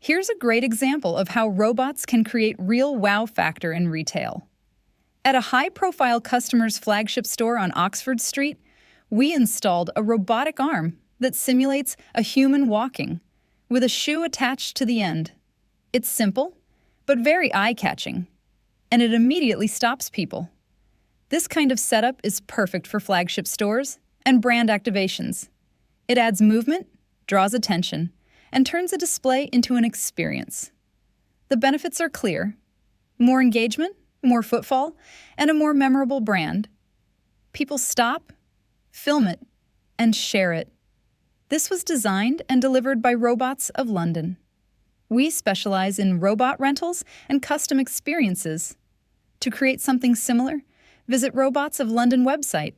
Here's a great example of how robots can create real wow factor in retail. At a high-profile customer's flagship store on Oxford Street, we installed a robotic arm that simulates a human walking, with a shoe attached to the end. It's simple, but very eye-catching, and it immediately stops people. This kind of setup is perfect for flagship stores and brand activations. It adds movement, draws attention, and turns a display into an experience. The benefits are clear: more engagement, more footfall, and a more memorable brand. People stop, film it, and share it. This was designed and delivered by Robots of London. We specialize in robot rentals and custom experiences. To create something similar, visit Robots of London website